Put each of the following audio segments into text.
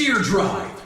Deer Drive.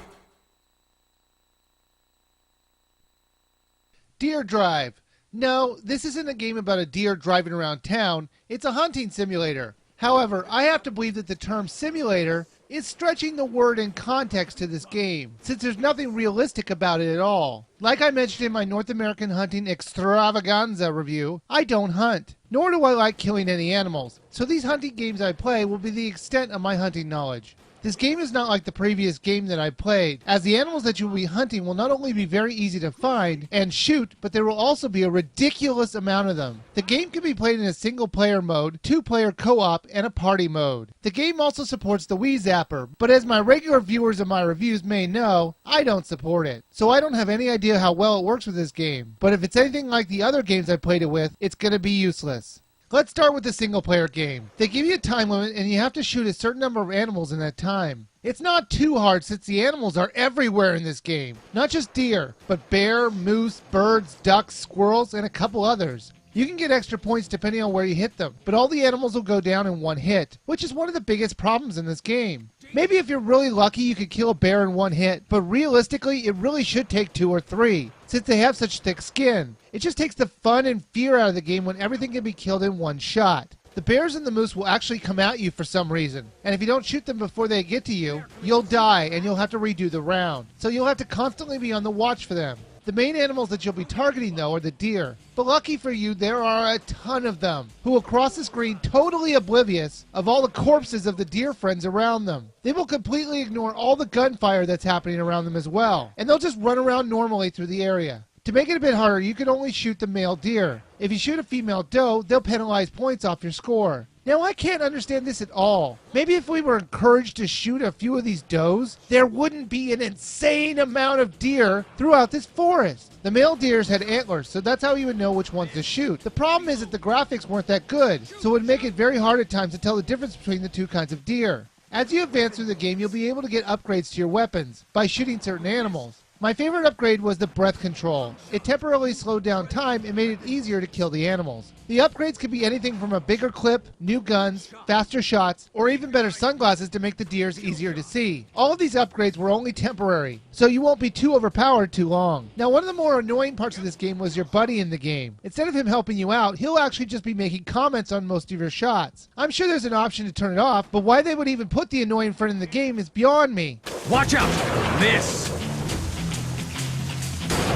Deer Drive. No, this isn't a game about a deer driving around town. It's a hunting simulator. However, I have to believe that the term simulator is stretching the word and context to this game, since there's nothing realistic about it at all. Like I mentioned in my North American Hunting Extravaganza review, I don't hunt, nor do I like killing any animals, so these hunting games I play will be the extent of my hunting knowledge. This game is not like the previous game that I played, as the animals that you will be hunting will not only be very easy to find and shoot, but there will also be a ridiculous amount of them. The game can be played in a single player mode, 2-player co-op, and a party mode. The game also supports the Wii Zapper, but as my regular viewers of my reviews may know, I don't support it. So I don't have any idea how well it works with this game, but if it's anything like the other games I played it with, it's gonna be useless. Let's start with the single-player game. They give you a time limit and you have to shoot a certain number of animals in that time. It's not too hard since the animals are everywhere in this game. Not just deer, but bear, moose, birds, ducks, squirrels, and a couple others. You can get extra points depending on where you hit them, but all the animals will go down in one hit, which is one of the biggest problems in this game. Maybe if you're really lucky you could kill a bear in one hit, but realistically it really should take 2 or 3, since they have such thick skin. It just takes the fun and fear out of the game when everything can be killed in one shot. The bears and the moose will actually come at you for some reason, and if you don't shoot them before they get to you, you'll die and you'll have to redo the round. So you'll have to constantly be on the watch for them. The main animals that you'll be targeting, though, are the deer. But lucky for you, there are a ton of them, who will cross the screen totally oblivious of all the corpses of the deer friends around them. They will completely ignore all the gunfire that's happening around them as well, and they'll just run around normally through the area. To make it a bit harder, you can only shoot the male deer. If you shoot a female doe, they'll penalize points off your score. Now, I can't understand this at all. Maybe if we were encouraged to shoot a few of these does, there wouldn't be an insane amount of deer throughout this forest. The male deers had antlers, so that's how you would know which ones to shoot. The problem is that the graphics weren't that good, so it would make it very hard at times to tell the difference between the two kinds of deer. As you advance through the game, you'll be able to get upgrades to your weapons by shooting certain animals. My favorite upgrade was the breath control. It temporarily slowed down time and made it easier to kill the animals. The upgrades could be anything from a bigger clip, new guns, faster shots, or even better sunglasses to make the deers easier to see. All of these upgrades were only temporary, so you won't be too overpowered too long. Now, one of the more annoying parts of this game was your buddy in the game. Instead of him helping you out, he'll actually just be making comments on most of your shots. I'm sure there's an option to turn it off, but why they would even put the annoying friend in the game is beyond me. Watch out! Miss!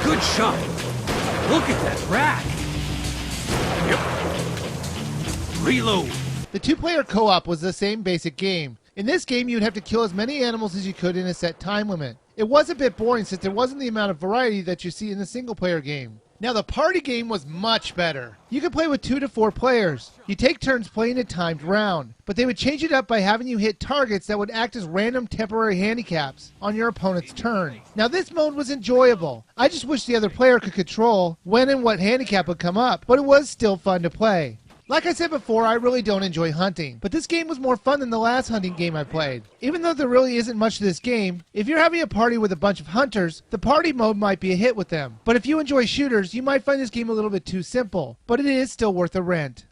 Good shot. Look at that rack. Yep. Reload. The 2-player co-op was the same basic game. In this game, you'd have to kill as many animals as you could in a set time limit. It was a bit boring since there wasn't the amount of variety that you see in the single-player game. Now, the party game was much better. You could play with 2 to 4 players. You take turns playing a timed round, but they would change it up by having you hit targets that would act as random temporary handicaps on your opponent's turn. Now, this mode was enjoyable. I just wish the other player could control when and what handicap would come up, but it was still fun to play. Like I said before, I really don't enjoy hunting, but this game was more fun than the last hunting game I played. Even though there really isn't much to this game, if you're having a party with a bunch of hunters, the party mode might be a hit with them. But if you enjoy shooters, you might find this game a little bit too simple, but it is still worth a rent.